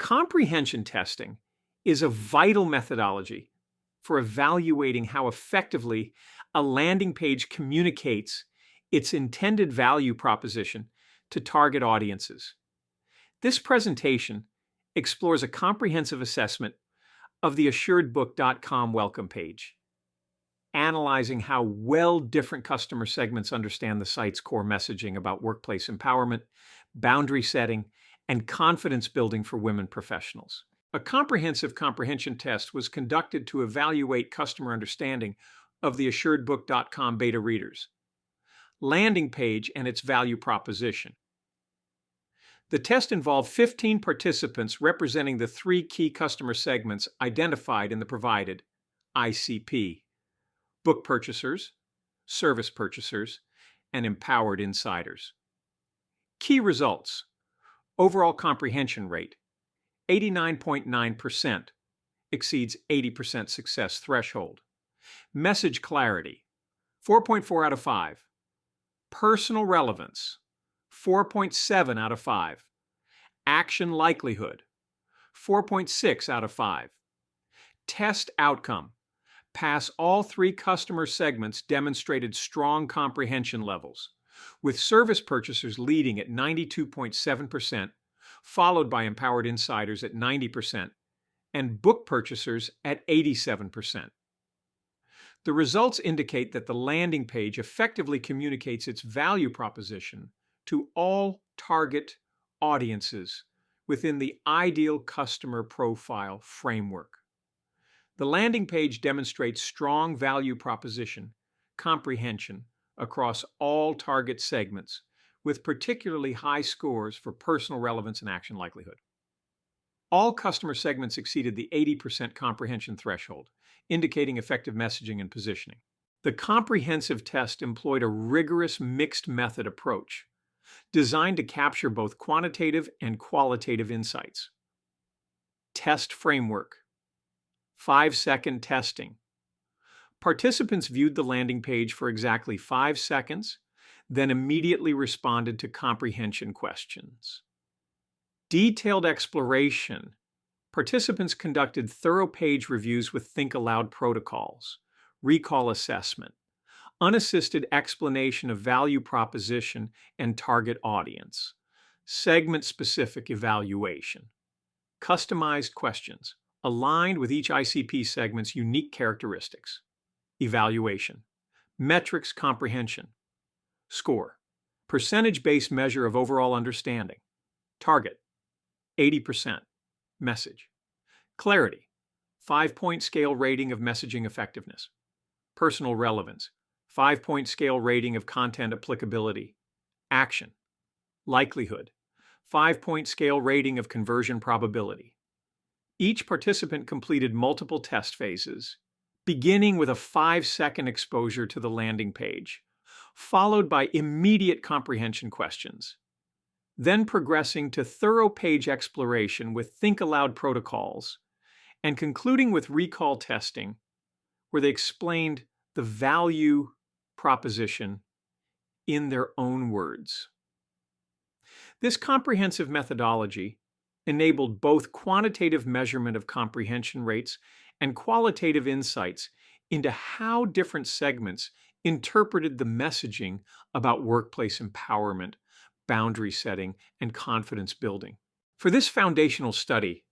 Comprehension testing is a vital methodology for evaluating how effectively a landing page communicates its intended value proposition to target audiences. This presentation explores a comprehensive assessment of the AssuredBook.com welcome page, analyzing how well different customer segments understand the site's core messaging about workplace empowerment, boundary setting, and confidence building for women professionals. A comprehensive comprehension test was conducted to evaluate customer understanding of the AssuredBook.com beta readers, landing page, and its value proposition. The test involved 15 participants representing the three key customer segments identified in the provided ICP: book purchasers, service purchasers, and empowered insiders. Key results: overall comprehension rate, 89.9%, exceeds 80% success threshold. Message clarity, 4.4 out of 5. Personal relevance, 4.7 out of 5. Action likelihood, 4.6 out of 5. Test outcome, pass all three customer segments demonstrated strong comprehension levels, with service purchasers leading at 92.7%, followed by empowered insiders at 90%, and book purchasers at 87%. The results indicate that the landing page effectively communicates its value proposition to all target audiences within the ideal customer profile framework. The landing page demonstrates strong value proposition comprehension across all target segments, with particularly high scores for personal relevance and action likelihood. All customer segments exceeded the 80% comprehension threshold, indicating effective messaging and positioning. The comprehensive test employed a rigorous mixed method approach, designed to capture both quantitative and qualitative insights. Test framework: 5-second testing. Participants viewed the landing page for exactly 5 seconds, then immediately responded to comprehension questions. Detailed exploration: participants conducted thorough page reviews with Think Aloud protocols, recall assessment, unassisted explanation of value proposition and target audience, segment-specific evaluation, customized questions aligned with each ICP segment's unique characteristics, evaluation, metrics comprehension, score, percentage-based measure of overall understanding, target, 80%, message, clarity, 5-point scale rating of messaging effectiveness, personal relevance, 5-point scale rating of content applicability, action, likelihood, 5-point scale rating of conversion probability. Each participant completed multiple test phases, beginning with a 5-second exposure to the landing page, followed by immediate comprehension questions, then progressing to thorough page exploration with Think Aloud protocols, and concluding with recall testing, where they explained the value proposition in their own words. This comprehensive methodology enabled both quantitative measurement of comprehension rates and qualitative insights into how different segments interpreted the messaging about workplace empowerment, boundary setting, and confidence building. For this foundational study,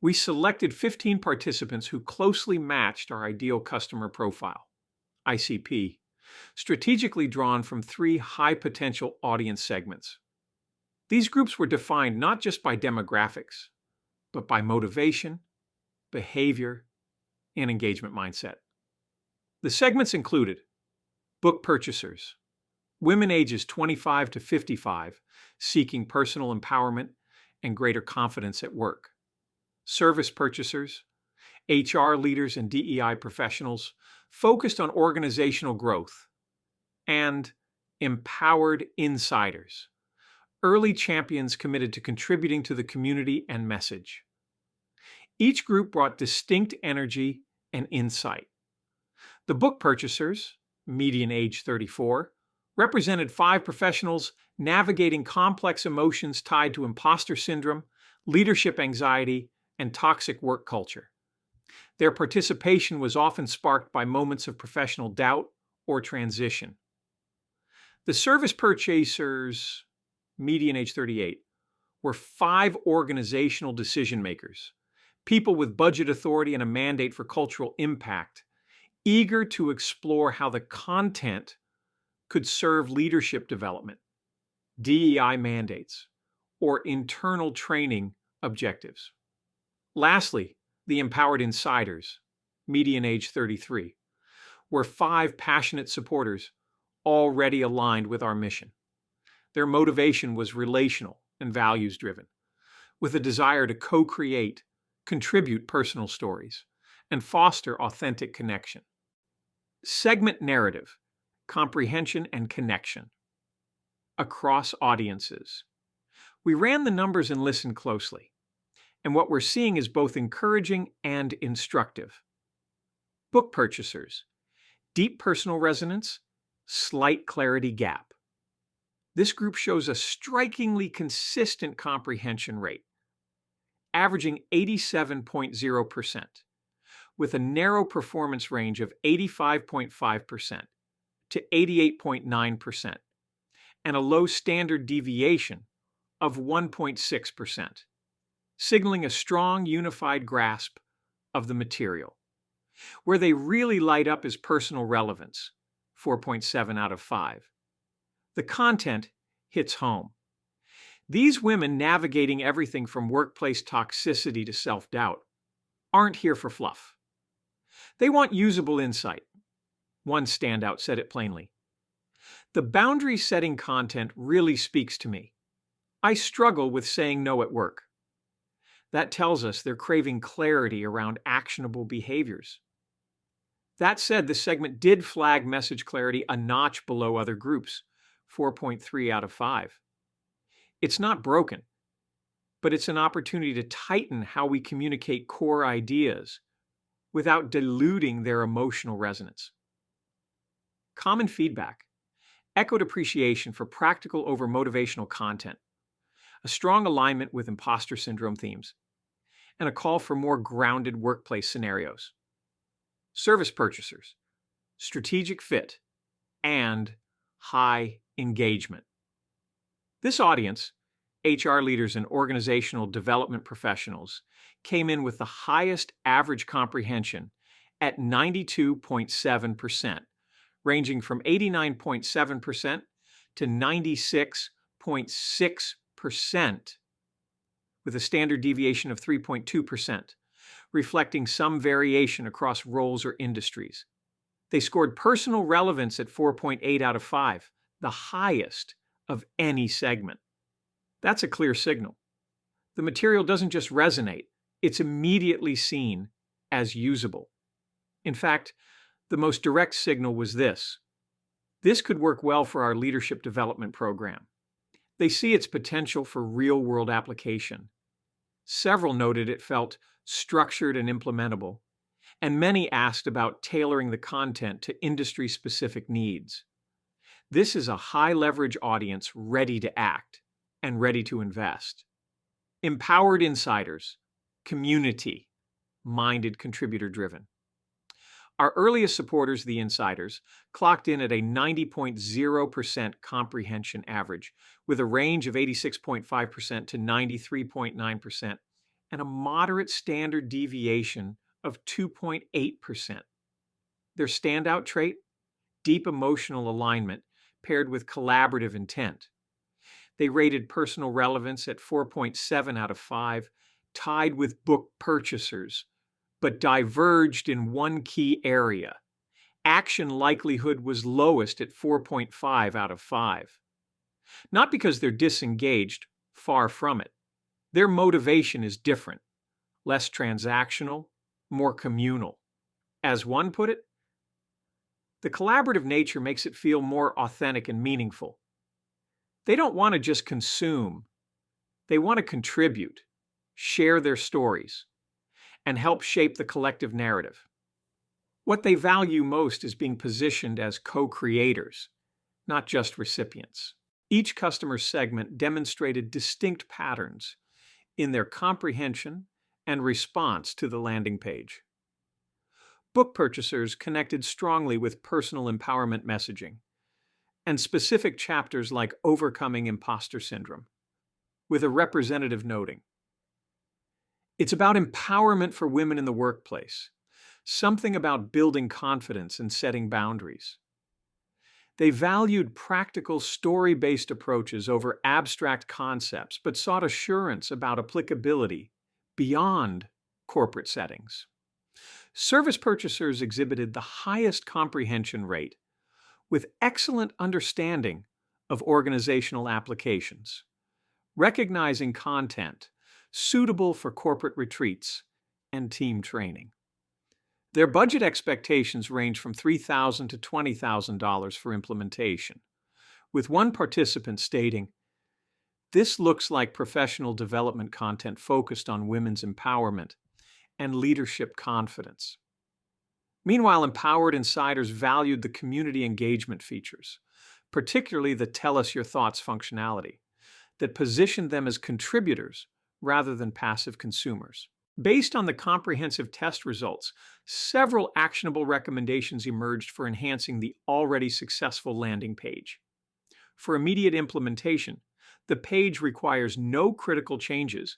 we selected 15 participants who closely matched our ideal customer profile, ICP, strategically drawn from 3 high-potential audience segments. These groups were defined not just by demographics, but by motivation, behavior, and engagement mindset. The segments included book purchasers, women ages 25 to 55 seeking personal empowerment and greater confidence at work, service purchasers, HR leaders and DEI professionals focused on organizational growth, and empowered insiders, early champions committed to contributing to the community and message. Each group brought distinct energy and insight. The book purchasers, median age 34, represented 5 professionals navigating complex emotions tied to imposter syndrome, leadership anxiety, and toxic work culture. Their participation was often sparked by moments of professional doubt or transition. The service purchasers, median age 38, were 5 organizational decision makers, people with budget authority and a mandate for cultural impact, eager to explore how the content could serve leadership development, DEI mandates, or internal training objectives. Lastly, the empowered insiders, median age 33, were 5 passionate supporters already aligned with our mission. Their motivation was relational and values-driven, with a desire to co-create, contribute personal stories, and foster authentic connection. Segment narrative, comprehension and connection. Across audiences. We ran the numbers and listened closely, and what we're seeing is both encouraging and instructive. Book purchasers, deep personal resonance, slight clarity gap. This group shows a strikingly consistent comprehension rate, averaging 87.0%, with a narrow performance range of 85.5% to 88.9%, and a low standard deviation of 1.6%, signaling a strong unified grasp of the material. Where they really light up is personal relevance, 4.7 out of 5. The content hits home. These women navigating everything from workplace toxicity to self-doubt aren't here for fluff. They want usable insight. One standout said it plainly. The boundary-setting content really speaks to me. I struggle with saying no at work. That tells us they're craving clarity around actionable behaviors. That said, this segment did flag message clarity a notch below other groups, 4.3 out of 5. It's not broken, but it's an opportunity to tighten how we communicate core ideas without diluting their emotional resonance. Common feedback echoed appreciation for practical over motivational content, a strong alignment with imposter syndrome themes, and a call for more grounded workplace scenarios. Service purchasers, strategic fit, and high engagement. This audience, HR leaders and organizational development professionals, came in with the highest average comprehension at 92.7%, ranging from 89.7% to 96.6%, with a standard deviation of 3.2%, reflecting some variation across roles or industries. They scored personal relevance at 4.8 out of 5, the highest of any segment. That's a clear signal. The material doesn't just resonate, it's immediately seen as usable. In fact, the most direct signal was this. This could work well for our leadership development program. They see its potential for real-world application. Several noted it felt structured and implementable, and many asked about tailoring the content to industry-specific needs. This is a high-leverage audience ready to act and ready to invest. Empowered insiders, community, minded contributor-driven. Our earliest supporters, the insiders, clocked in at a 90.0% comprehension average, with a range of 86.5% to 93.9%, and a moderate standard deviation of 2.8%. Their standout trait? Deep emotional alignment paired with collaborative intent. They rated personal relevance at 4.7 out of 5, tied with book purchasers, but diverged in one key area. Action likelihood was lowest at 4.5 out of 5. Not because they're disengaged, far from it. Their motivation is different, less transactional, more communal. As one put it, the collaborative nature makes it feel more authentic and meaningful. They don't want to just consume. They want to contribute, share their stories, and help shape the collective narrative. What they value most is being positioned as co-creators, not just recipients. Each customer segment demonstrated distinct patterns, in their comprehension and response to the landing page. Book purchasers connected strongly with personal empowerment messaging and specific chapters like Overcoming Imposter Syndrome, with a representative noting. It's about empowerment for women in the workplace, something about building confidence and setting boundaries. They valued practical, story-based approaches over abstract concepts, but sought assurance about applicability beyond corporate settings. Service purchasers exhibited the highest comprehension rate, with excellent understanding of organizational applications, recognizing content suitable for corporate retreats and team training. Their budget expectations range from $3,000 to $20,000 for implementation, with one participant stating, "This looks like professional development content focused on women's empowerment and leadership confidence." Meanwhile, Empowered Insiders valued the community engagement features, particularly the Tell Us Your Thoughts functionality, that positioned them as contributors rather than passive consumers. Based on the comprehensive test results, several actionable recommendations emerged for enhancing the already successful landing page. For immediate implementation, the page requires no critical changes,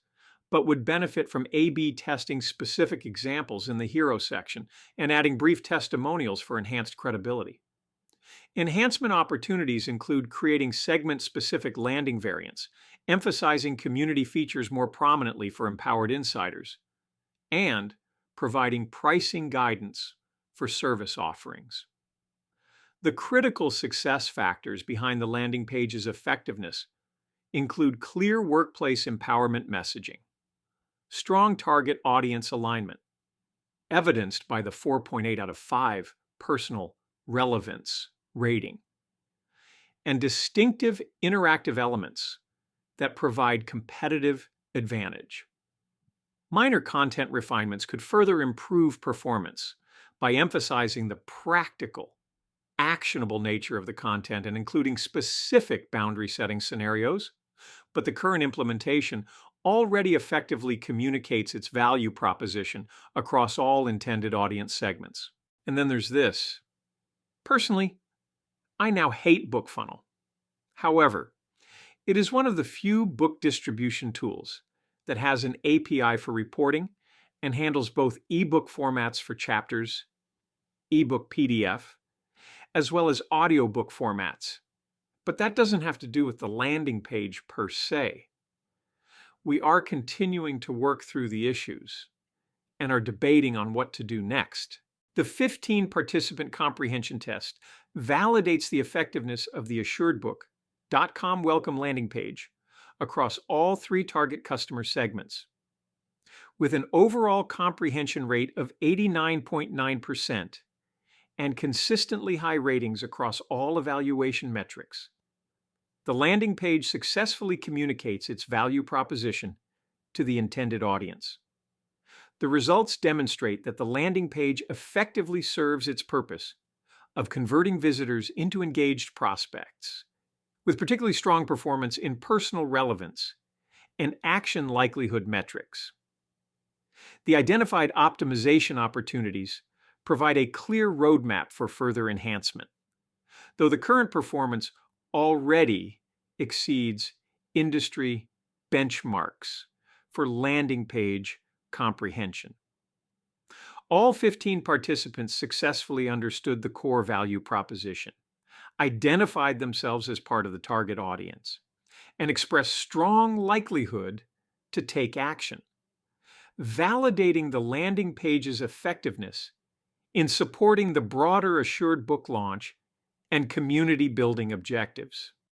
but would benefit from A/B testing specific examples in the Hero section and adding brief testimonials for enhanced credibility. Enhancement opportunities include creating segment-specific landing variants, emphasizing community features more prominently for Empowered Insiders, and providing pricing guidance for service offerings. The critical success factors behind the landing page's effectiveness include clear workplace empowerment messaging, strong target audience alignment, evidenced by the 4.8 out of 5 personal relevance rating, and distinctive interactive elements that provide competitive advantage. Minor content refinements could further improve performance by emphasizing the practical, actionable nature of the content and including specific boundary-setting scenarios, but the current implementation already effectively communicates its value proposition across all intended audience segments. And then there's this. Personally, I now hate BookFunnel. However, it is one of the few book distribution tools that has an API for reporting and handles both ebook formats for chapters, ebook PDF, as well as audiobook formats. But that doesn't have to do with the landing page per se. We are continuing to work through the issues and are debating on what to do next. The 15-participant comprehension test validates the effectiveness of the AssuredBook.com welcome landing page across all 3 target customer segments. With an overall comprehension rate of 89.9% and consistently high ratings across all evaluation metrics, the landing page successfully communicates its value proposition to the intended audience. The results demonstrate that the landing page effectively serves its purpose of converting visitors into engaged prospects, with particularly strong performance in personal relevance and action likelihood metrics. The identified optimization opportunities provide a clear roadmap for further enhancement, though the current performance already exceeds industry benchmarks for landing page comprehension. All 15 participants successfully understood the core value proposition, identified themselves as part of the target audience, and expressed strong likelihood to take action, validating the landing page's effectiveness in supporting the broader Assured Book launch and community building objectives.